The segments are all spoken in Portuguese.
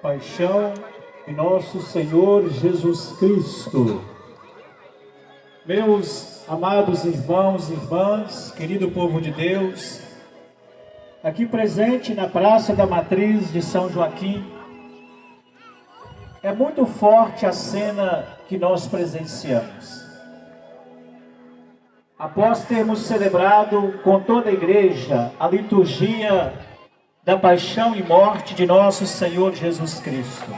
paixão de nosso Senhor Jesus Cristo. Meus amados irmãos e irmãs, querido povo de Deus, aqui presente na Praça da Matriz de São Joaquim, é muito forte a cena que nós presenciamos. Após termos celebrado com toda a igreja a liturgia da paixão e morte de nosso Senhor Jesus Cristo,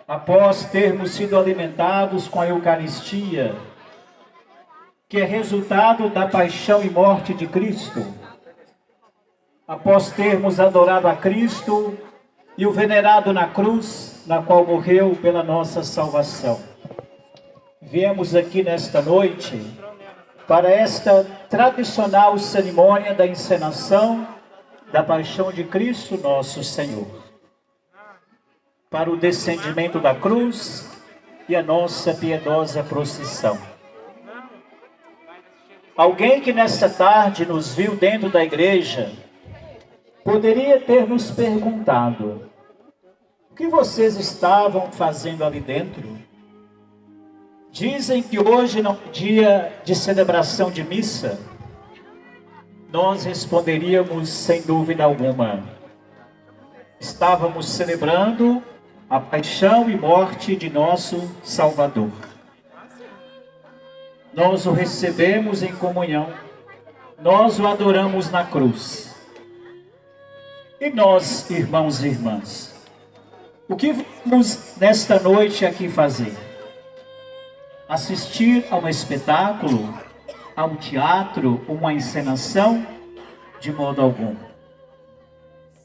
após termos sido alimentados com a Eucaristia, que é resultado da paixão e morte de Cristo, após termos adorado a Cristo e o venerado na cruz, na qual morreu pela nossa salvação, viemos aqui nesta noite para esta tradicional cerimônia da encenação da paixão de Cristo nosso Senhor, para o descendimento da cruz e a nossa piedosa procissão. Alguém que nesta tarde nos viu dentro da igreja poderia ter nos perguntado: o que vocês estavam fazendo ali dentro? Dizem que hoje não é dia de celebração de missa. Nós responderíamos sem dúvida alguma: estávamos celebrando a paixão e morte de nosso Salvador. Nós o recebemos em comunhão, nós o adoramos na cruz. E nós, irmãos e irmãs, o que vamos nesta noite aqui fazer? Assistir a um espetáculo, a um teatro, uma encenação? De modo algum.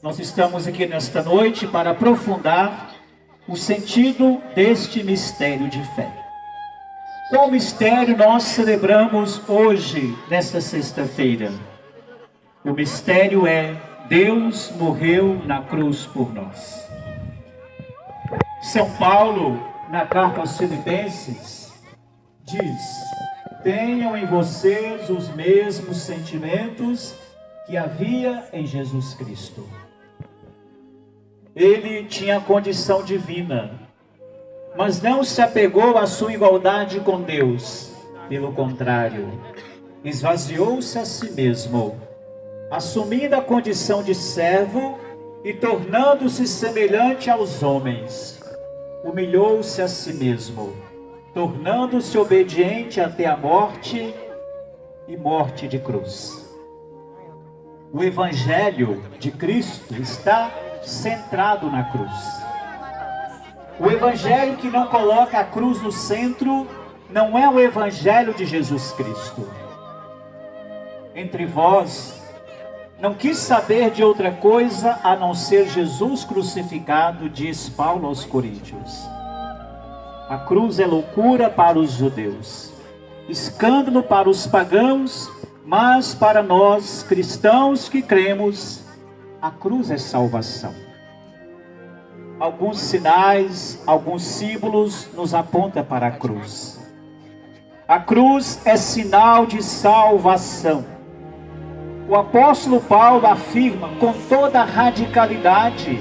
Nós estamos aqui nesta noite para aprofundar o sentido deste mistério de fé. Qual mistério nós celebramos hoje, nesta sexta-feira? O mistério é: Deus morreu na cruz por nós. São Paulo, na carta aos Filipenses, diz: tenham em vocês os mesmos sentimentos que havia em Jesus Cristo. Ele tinha condição divina, mas não se apegou à sua igualdade com Deus. Pelo contrário, esvaziou-se a si mesmo, assumindo a condição de servo e tornando-se semelhante aos homens. Humilhou-se a si mesmo, tornando-se obediente até a morte e morte de cruz. O Evangelho de Cristo está centrado na cruz. O Evangelho que não coloca a cruz no centro não é o Evangelho de Jesus Cristo. Entre vós, não quis saber de outra coisa a não ser Jesus crucificado, diz Paulo aos Coríntios. A cruz é loucura para os judeus, escândalo para os pagãos, mas para nós cristãos que cremos, a cruz é salvação. Alguns sinais, alguns símbolos nos apontam para a cruz. A cruz é sinal de salvação. O apóstolo Paulo afirma com toda a radicalidade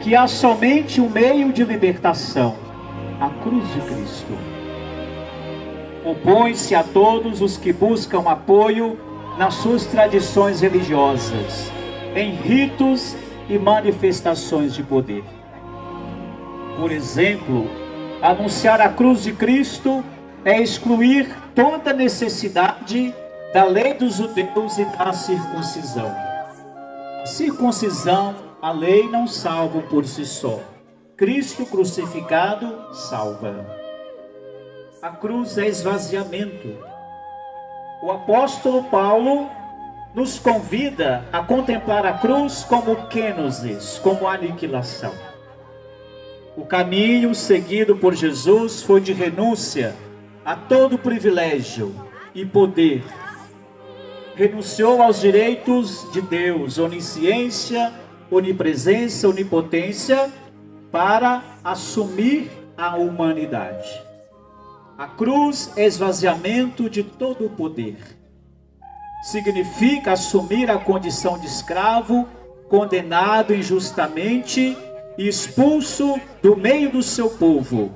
que há somente um meio de libertação: a cruz de Cristo. Opõe-se a todos os que buscam apoio nas suas tradições religiosas, em ritos e manifestações de poder. Por exemplo, anunciar a cruz de Cristo é excluir toda necessidade da lei dos judeus e da circuncisão. A circuncisão, a lei não salva por si só. Cristo crucificado salva. A cruz é esvaziamento. O apóstolo Paulo nos convida a contemplar a cruz como kenosis, como aniquilação. O caminho seguido por Jesus foi de renúncia a todo privilégio e poder. Renunciou aos direitos de Deus, onisciência, onipresença, onipotência, para assumir a humanidade. A cruz é esvaziamento de todo o poder. Significa assumir a condição de escravo, condenado injustamente e expulso do meio do seu povo,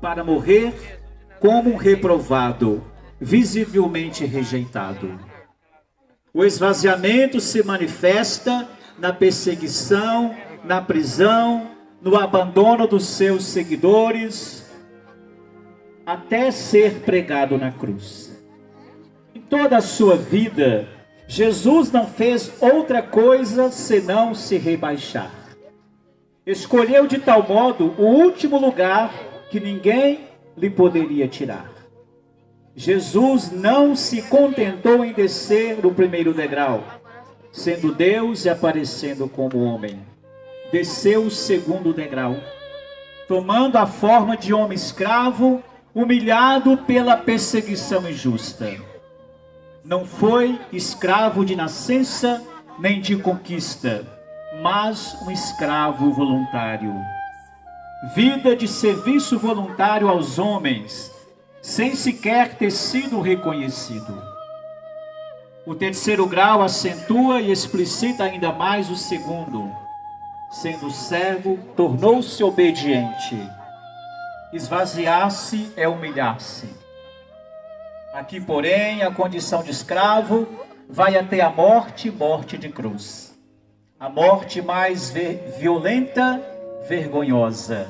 para morrer como um reprovado, visivelmente rejeitado. O esvaziamento se manifesta na perseguição, na prisão, no abandono dos seus seguidores, até ser pregado na cruz. Em toda a sua vida, Jesus não fez outra coisa senão se rebaixar. Escolheu de tal modo o último lugar que ninguém lhe poderia tirar. Jesus não se contentou em descer o primeiro degrau, sendo Deus e aparecendo como homem. Desceu o segundo degrau, tomando a forma de homem escravo, humilhado pela perseguição injusta. Não foi escravo de nascença, nem de conquista, mas um escravo voluntário. Vida de serviço voluntário aos homens, sem sequer ter sido reconhecido. O terceiro grau acentua e explicita ainda mais o segundo. Sendo servo, tornou-se obediente. Esvaziar-se é humilhar-se. Aqui, porém, a condição de escravo vai até a morte, morte de cruz. A morte mais violenta, vergonhosa.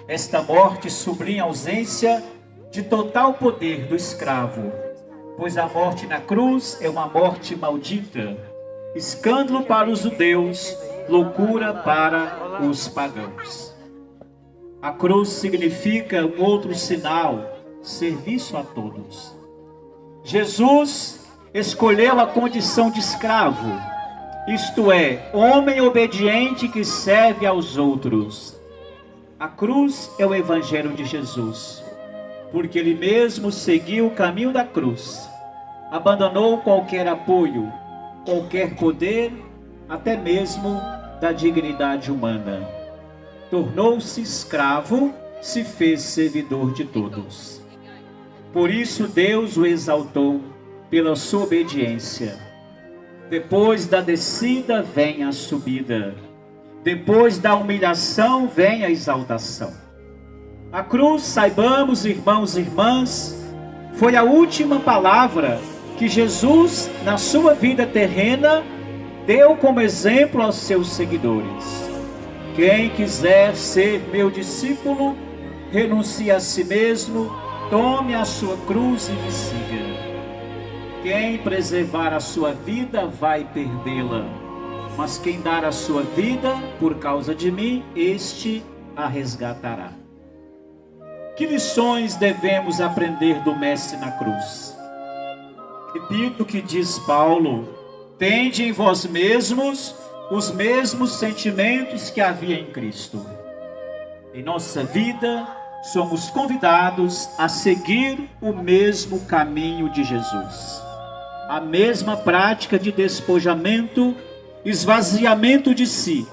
Esta morte sublinha a ausência de total poder do escravo, pois a morte na cruz é uma morte maldita, escândalo para os judeus, loucura para os pagãos. A cruz significa um outro sinal, serviço a todos. Jesus escolheu a condição de escravo, isto é, homem obediente que serve aos outros. A cruz é o evangelho de Jesus, porque ele mesmo seguiu o caminho da cruz, abandonou qualquer apoio, qualquer poder, até mesmo da dignidade humana. Tornou-se escravo, se fez servidor de todos. Por isso Deus o exaltou pela sua obediência. Depois da descida vem a subida. Depois da humilhação vem a exaltação. A cruz, saibamos, irmãos e irmãs, foi a última palavra que Jesus, na sua vida terrena, deu como exemplo aos seus seguidores. Quem quiser ser meu discípulo, renuncie a si mesmo, tome a sua cruz e me siga. Quem preservar a sua vida vai perdê-la, mas quem dar a sua vida por causa de mim, este a resgatará. Que lições devemos aprender do Mestre na cruz? Repito o que diz Paulo: tende em vós mesmos os mesmos sentimentos que havia em Cristo. Em nossa vida, somos convidados a seguir o mesmo caminho de Jesus. A mesma prática de despojamento, esvaziamento de si.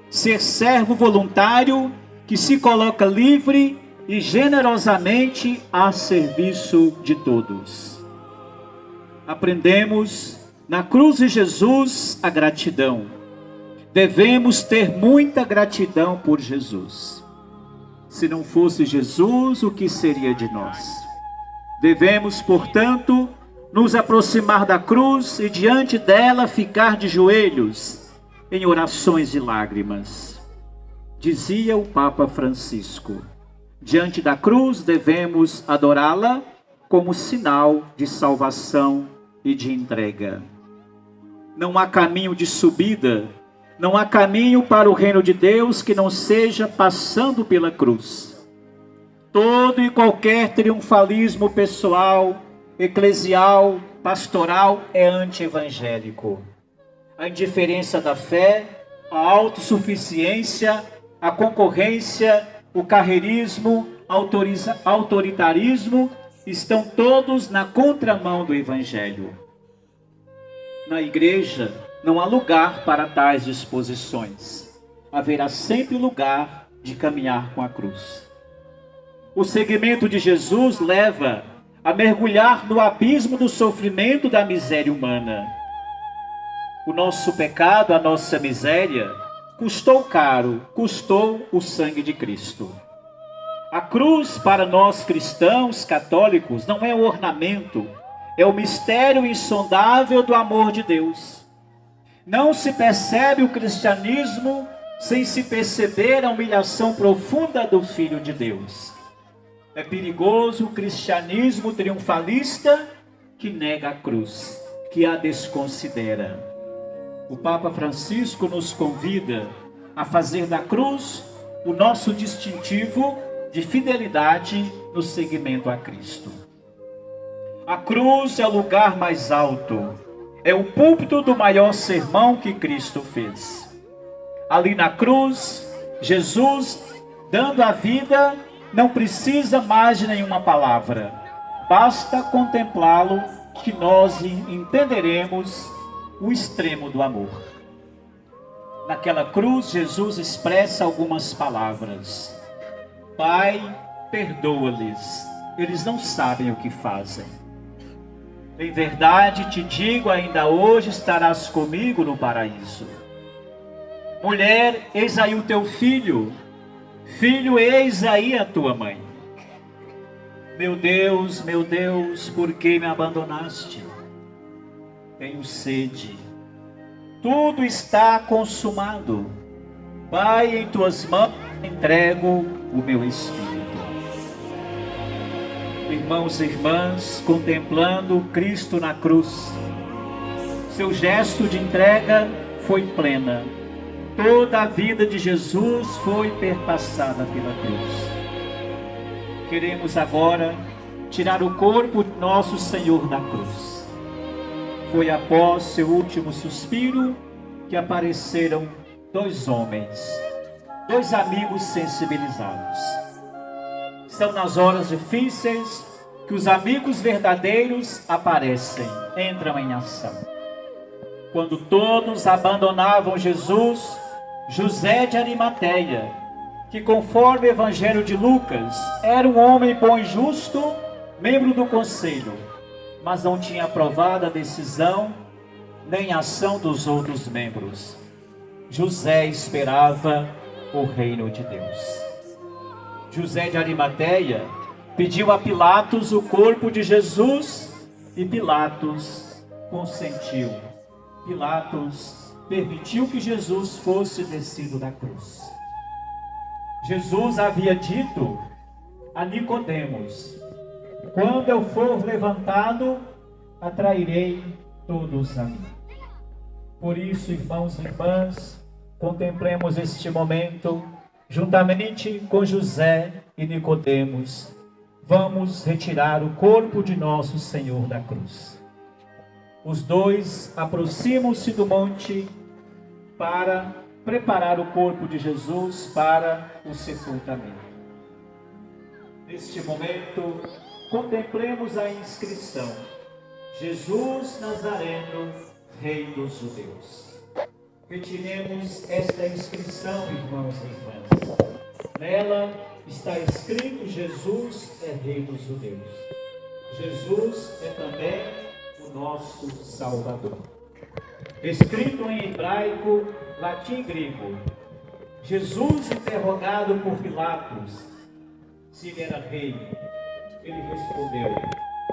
Ser servo voluntário que se coloca livre e generosamente a serviço de todos. Aprendemos na cruz de Jesus a gratidão. Devemos ter muita gratidão por Jesus. Se não fosse Jesus, o que seria de nós? Devemos, portanto, nos aproximar da cruz e diante dela ficar de joelhos em orações e lágrimas. Dizia o Papa Francisco: diante da cruz devemos adorá-la como sinal de salvação e de entrega. Não há caminho de subida, não há caminho para o reino de Deus que não seja passando pela cruz. Todo e qualquer triunfalismo pessoal, eclesial, pastoral é anti-evangélico. A indiferença da fé, a autossuficiência, a concorrência, o carreirismo, autoritarismo estão todos na contramão do Evangelho. Na igreja não há lugar para tais disposições. Haverá sempre lugar de caminhar com a cruz. O seguimento de Jesus leva a mergulhar no abismo do sofrimento da miséria humana. O nosso pecado, a nossa miséria, custou caro, custou o sangue de Cristo. A cruz, para nós cristãos católicos, não é um ornamento, é o mistério insondável do amor de Deus. Não se percebe o cristianismo sem se perceber a humilhação profunda do Filho de Deus. É perigoso o cristianismo triunfalista que nega a cruz, que a desconsidera. O Papa Francisco nos convida a fazer da cruz o nosso distintivo de fidelidade no seguimento a Cristo. A cruz é o lugar mais alto, é o púlpito do maior sermão que Cristo fez. Ali na cruz, Jesus, dando a vida, não precisa mais de nenhuma palavra. Basta contemplá-lo que nós entenderemos o extremo do amor. Naquela cruz, Jesus expressa algumas palavras. Pai, perdoa-lhes, eles não sabem o que fazem. Em verdade te digo, ainda hoje estarás comigo no paraíso. Mulher, eis aí o teu filho. Filho, eis aí a tua mãe. Meu Deus, por que me abandonaste? Tenho sede. Tudo está consumado. Pai, em tuas mãos entrego o meu espírito. Irmãos e irmãs, contemplando Cristo na cruz, seu gesto de entrega foi plena. Toda a vida de Jesus foi perpassada pela cruz. Queremos agora tirar o corpo de nosso Senhor da cruz. Foi após seu último suspiro que apareceram dois homens, dois amigos sensibilizados. São nas horas difíceis que os amigos verdadeiros aparecem, entram em ação. Quando todos abandonavam Jesus, José de Arimateia, que conforme o Evangelho de Lucas, era um homem bom e justo, membro do conselho, mas não tinha aprovado a decisão nem a ação dos outros membros. José esperava o reino de Deus. José de Arimateia pediu a Pilatos o corpo de Jesus e Pilatos consentiu. Pilatos permitiu que Jesus fosse descido da cruz. Jesus havia dito a Nicodemos: quando eu for levantado, atrairei todos a mim. Por isso, irmãos e irmãs, contemplemos este momento, juntamente com José e Nicodemos, vamos retirar o corpo de nosso Senhor da cruz. Os dois aproximam-se do monte para preparar o corpo de Jesus para o sepultamento. Neste momento, contemplemos a inscrição: Jesus Nazareno, Rei dos Judeus. Retiremos esta inscrição, irmãos e irmãs. Nela está escrito: Jesus é Rei dos Judeus. Jesus é também o nosso Salvador. Escrito em hebraico, latim e grego, Jesus, interrogado por Pilatos se ele era rei, ele respondeu: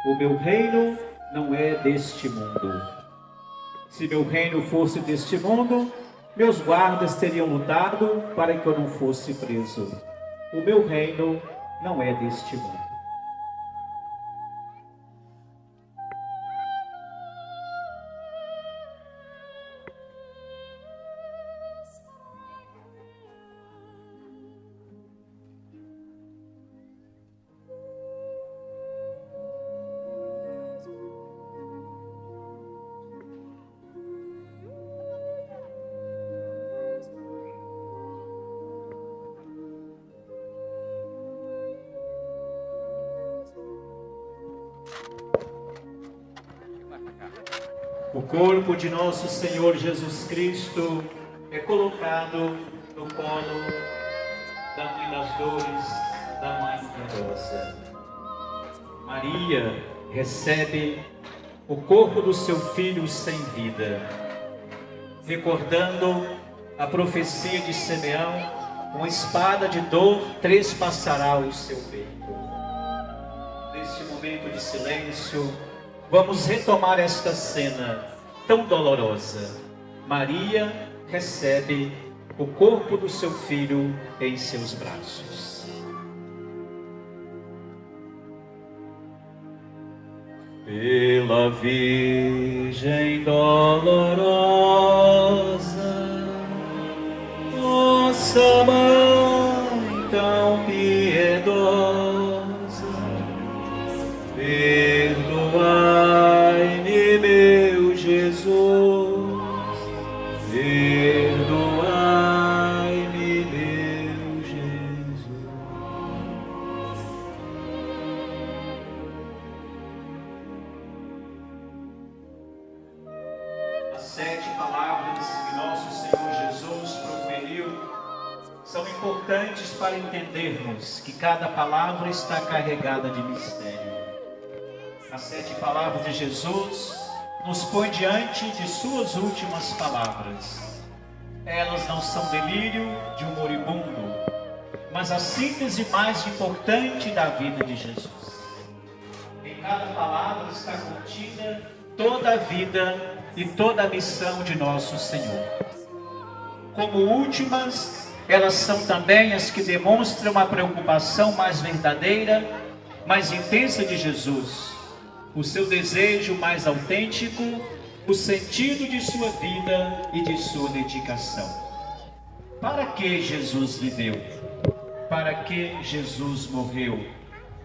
o meu reino não é deste mundo. Se meu reino fosse deste mundo, meus guardas teriam lutado para que eu não fosse preso. O meu reino não é deste mundo. O corpo de nosso Senhor Jesus Cristo é colocado no colo da Mãe das Dores, da Mãe piedosa. Maria recebe o corpo do seu filho sem vida, recordando a profecia de Simeão, uma espada de dor trespassará o seu peito. Neste momento de silêncio, vamos retomar esta cena tão dolorosa. Maria recebe o corpo do seu filho em seus braços. Pela Virgem dolorosa, nossa Mãe tão piedosa, perdoai-me, meu Jesus, perdoai-me, meu Jesus. As 7 palavras que nosso Senhor Jesus proferiu são importantes para entendermos que cada palavra está carregada de mistério. As 7 palavras de Jesus nos põe diante de suas últimas palavras. Elas não são delírio de um moribundo, mas a síntese mais importante da vida de Jesus. Em cada palavra está contida toda a vida e toda a missão de nosso Senhor. Como últimas, elas são também as que demonstram a preocupação mais verdadeira, mais intensa de Jesus, o seu desejo mais autêntico, o sentido de sua vida e de sua dedicação. Para que Jesus viveu? Para que Jesus morreu?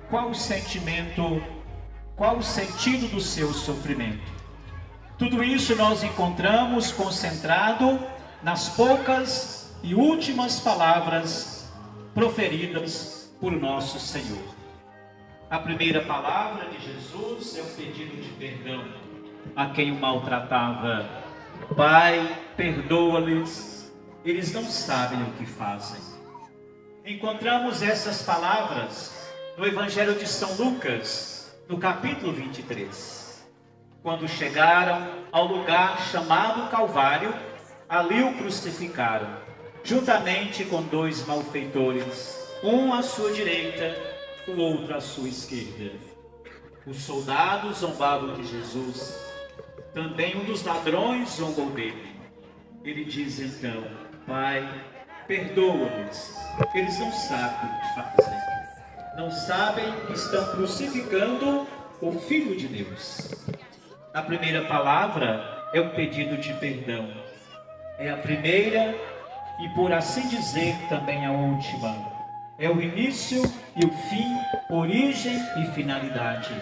Qual o sentimento, qual o sentido do seu sofrimento? Tudo isso nós encontramos concentrado nas poucas e últimas palavras proferidas por nosso Senhor. A primeira palavra de Jesus é o pedido de perdão a quem o maltratava. Pai, perdoa-lhes, eles não sabem o que fazem. Encontramos essas palavras no Evangelho de São Lucas, no capítulo 23. Quando chegaram ao lugar chamado Calvário, ali o crucificaram, juntamente com 2 malfeitores, um à sua direita, o outro à sua esquerda. Os soldados zombavam de Jesus, também um dos ladrões zombou dele. Ele diz então: Pai, perdoa-lhes, eles não sabem o que fazem. Não sabem que estão crucificando o Filho de Deus. A primeira palavra é o pedido de perdão. É a primeira e, por assim dizer, também a última. É o início e o fim, origem e finalidade.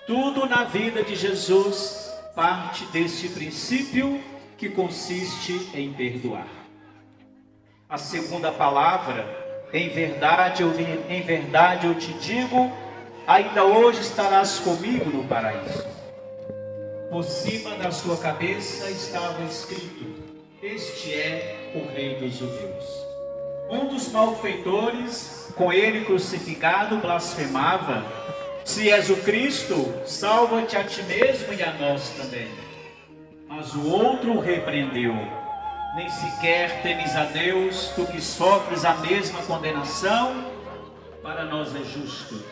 Tudo na vida de Jesus parte deste princípio que consiste em perdoar. A segunda palavra, em verdade eu te digo, ainda hoje estarás comigo no paraíso. Por cima da sua cabeça estava escrito: este é o Rei dos Judeus. Um dos malfeitores, com ele crucificado, blasfemava: se és o Cristo, salva-te a ti mesmo e a nós também. Mas o outro o repreendeu: nem sequer temes a Deus, tu que sofres a mesma condenação? Para nós é justo,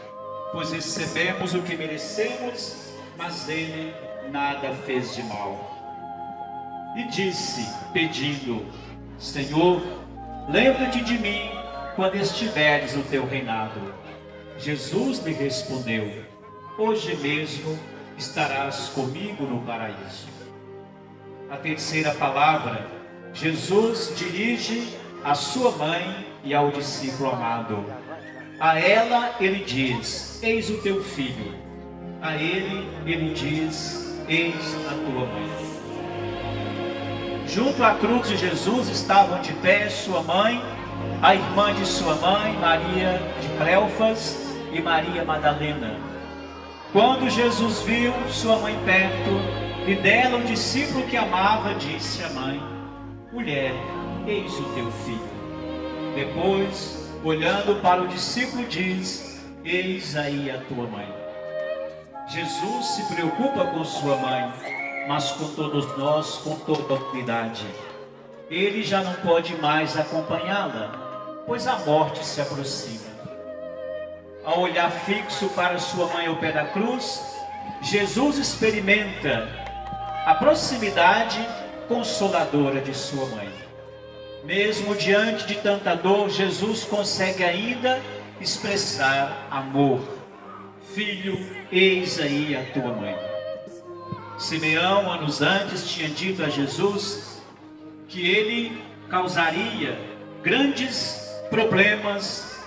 pois recebemos o que merecemos, mas ele nada fez de mal. E disse, pedindo: Senhor, lembra-te de mim quando estiveres no teu reinado. Jesus lhe respondeu: hoje mesmo estarás comigo no paraíso. A terceira palavra, Jesus dirige à sua mãe e ao discípulo amado. A ela ele diz: eis o teu filho. A ele diz: eis a tua mãe. Junto à cruz de Jesus estavam de pé sua mãe, a irmã de sua mãe, Maria de Cleofas, e Maria Madalena. Quando Jesus viu sua mãe perto, e dela um discípulo que amava, disse à mãe: mulher, eis o teu filho. Depois, olhando para o discípulo, diz: eis aí a tua mãe. Jesus se preocupa com sua mãe, mas com todos nós, com toda a humanidade. ele já não pode mais acompanhá-la, pois a morte se aproxima. Ao olhar fixo para sua mãe ao pé da cruz, Jesus experimenta a proximidade consoladora de sua mãe. Mesmo diante de tanta dor, Jesus consegue ainda expressar amor. Filho, eis aí a tua mãe. Simeão, anos antes, tinha dito a Jesus que ele causaria grandes problemas,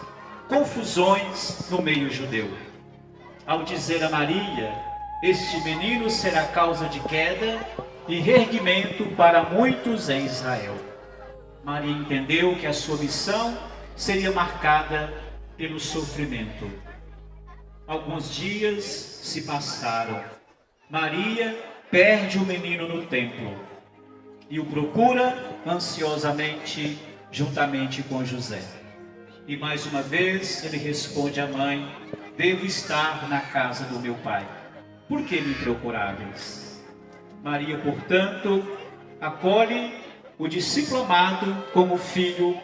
confusões no meio judeu. Ao dizer a Maria, este menino será causa de queda e reerguimento para muitos em Israel. Maria entendeu que a sua missão seria marcada pelo sofrimento. Alguns dias se passaram. Maria perde o menino no templo e o procura ansiosamente juntamente com José. E mais uma vez ele responde à mãe: devo estar na casa do meu pai. Por que me procuráveis? Maria, portanto, acolhe o discípulo amado como filho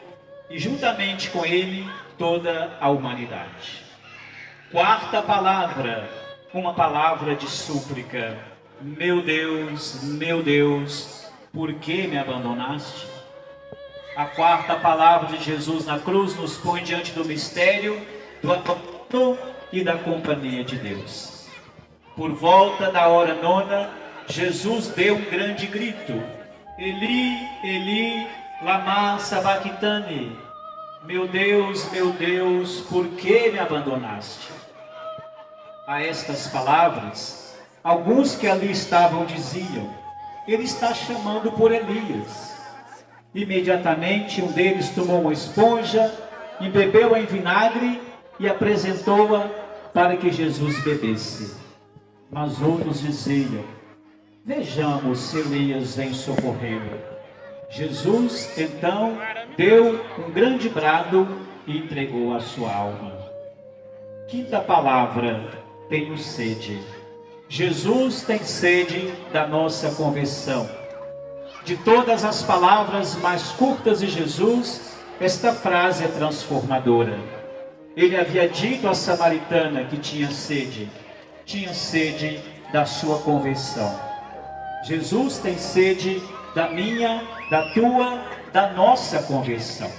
e juntamente com ele toda a humanidade. Quarta palavra, uma palavra de súplica. Meu Deus, por que me abandonaste? A quarta palavra de Jesus na cruz nos põe diante do mistério do abandono e da companhia de Deus. Por volta da hora nona, Jesus deu um grande grito: Eli, Eli, lama sabachthani. Meu Deus, por que me abandonaste? A estas palavras, alguns que ali estavam diziam: ele está chamando por Elias. Imediatamente um deles tomou uma esponja, embebeu-a em vinagre e apresentou-a para que Jesus bebesse. Mas outros diziam: vejamos se Elias vem socorrê-lo. Jesus então deu um grande brado e entregou a sua alma. Quinta palavra: tenho sede. Jesus tem sede da nossa conversão. De todas as palavras mais curtas de Jesus, esta frase é transformadora. Ele havia dito à samaritana que tinha sede da sua conversão. Jesus tem sede da minha, da tua, da nossa conversão.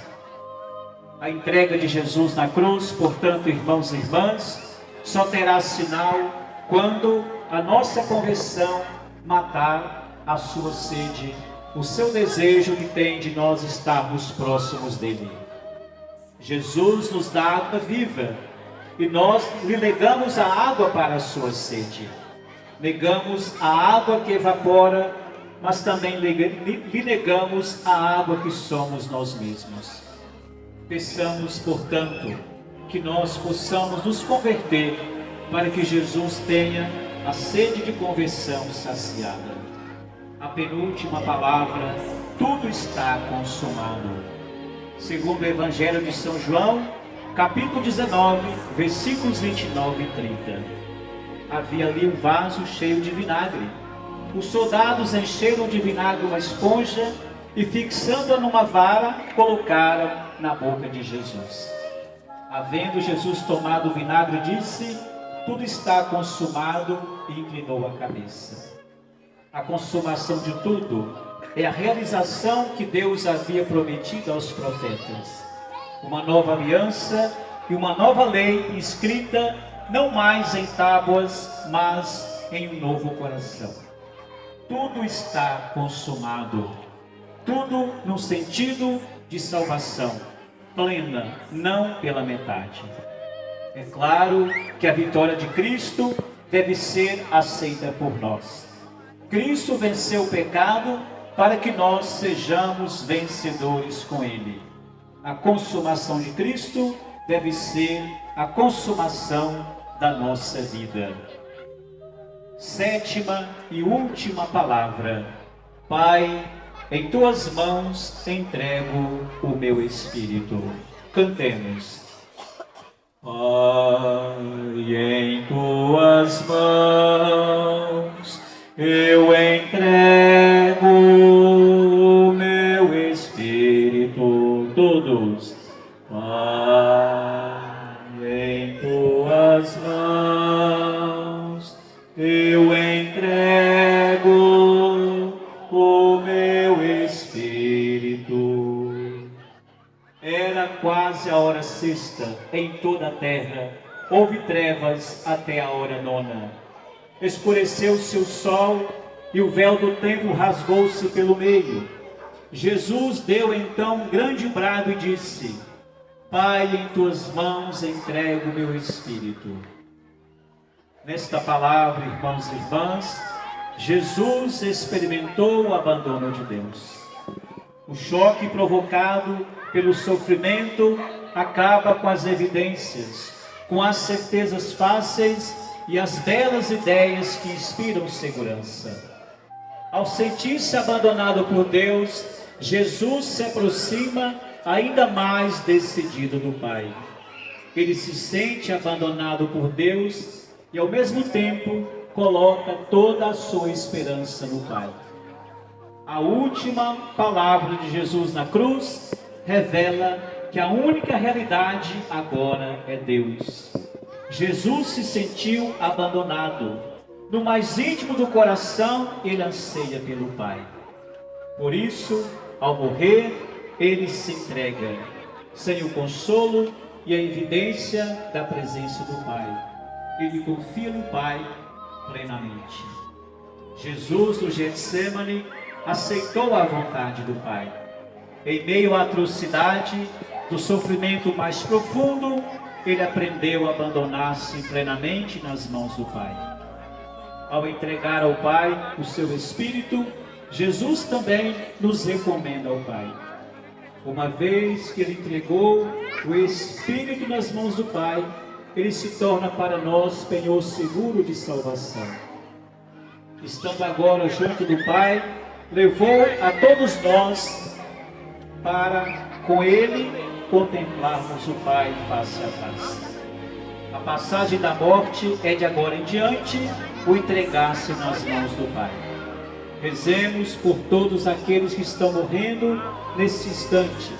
A entrega de Jesus na cruz, portanto, irmãos e irmãs, só terá sinal quando a nossa conversão matar a sua sede, o seu desejo que tem de nós estarmos próximos dele. Jesus nos dá água viva e nós lhe negamos a água para a sua sede. Negamos a água que evapora, mas também lhe negamos a água que somos nós mesmos. Peçamos, portanto, que nós possamos nos converter para que Jesus tenha a sede de conversão saciada. A penúltima palavra: tudo está consumado. Segundo o Evangelho de São João, capítulo 19, versículos 29 e 30. Havia ali um vaso cheio de vinagre. Os soldados encheram de vinagre uma esponja e, fixando-a numa vara, colocaram na boca de Jesus. Havendo Jesus tomado o vinagre, disse: tudo está consumado, e inclinou a cabeça. A consumação de tudo é a realização que Deus havia prometido aos profetas. Uma nova aliança e uma nova lei escrita não mais em tábuas, mas em um novo coração. Tudo está consumado. Tudo no sentido de salvação plena, não pela metade. É claro que a vitória de Cristo deve ser aceita por nós. Cristo venceu o pecado para que nós sejamos vencedores com Ele. A consumação de Cristo deve ser a consumação da nossa vida. Sétima e última palavra: Pai, em tuas mãos entrego o meu espírito. Cantemos. Pai, em tuas mãos eu entrego o meu espírito. Pai, em tuas mãos eu entrego o meu espírito. Era quase a hora sexta, em toda a terra houve trevas até a hora nona. Escureceu-se o sol e o véu do templo rasgou-se pelo meio. Jesus deu então um grande brado e disse: Pai, em tuas mãos entrego o meu espírito. Nesta palavra, irmãos e irmãs, Jesus experimentou o abandono de Deus. O choque provocado pelo sofrimento acaba com as evidências, com as certezas fáceis e as belas ideias que inspiram segurança. Ao sentir-se abandonado por Deus, Jesus se aproxima ainda mais decidido do Pai. Ele se sente abandonado por Deus e, ao mesmo tempo, coloca toda a sua esperança no Pai. A última palavra de Jesus na cruz revela que a única realidade agora é Deus. Jesus se sentiu abandonado. No mais íntimo do coração, ele anseia pelo Pai. Por isso, ao morrer, ele se entrega, sem o consolo e a evidência da presença do Pai. Ele confia no Pai plenamente. Jesus, no Getsêmani, aceitou a vontade do Pai. Em meio à atrocidade, do sofrimento mais profundo, ele aprendeu a abandonar-se plenamente nas mãos do Pai. Ao entregar ao Pai o seu Espírito, Jesus também nos recomenda ao Pai. Uma vez que ele entregou o Espírito nas mãos do Pai, ele se torna para nós penhor seguro de salvação. Estando agora junto do Pai, levou a todos nós para, com ele, contemplarmos o Pai face a face. A passagem da morte é de agora em diante o entregar-se nas mãos do Pai. Rezemos por todos aqueles que estão morrendo nesse instante,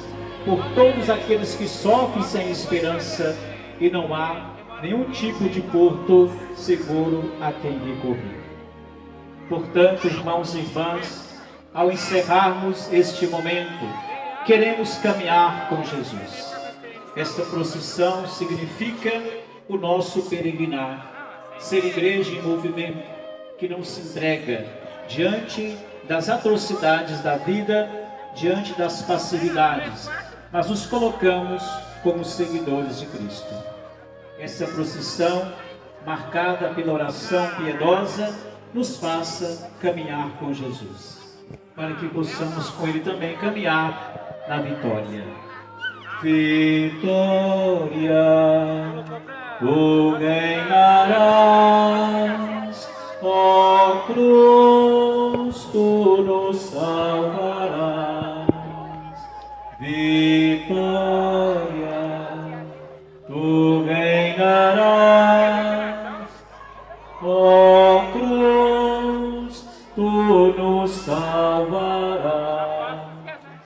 por todos aqueles que sofrem sem esperança e não há nenhum tipo de porto seguro a quem recorrer. Portanto, irmãos e irmãs, ao encerrarmos este momento, queremos caminhar com Jesus. Esta procissão significa o nosso peregrinar, ser igreja em movimento, que não se entrega diante das atrocidades da vida, diante das passividades, mas nos colocamos como seguidores de Cristo. Essa procissão, marcada pela oração piedosa, nos faça caminhar com Jesus, para que possamos com Ele também caminhar na vitória. Vitória, tu reinarás, ó cruz, tu nos salvarás.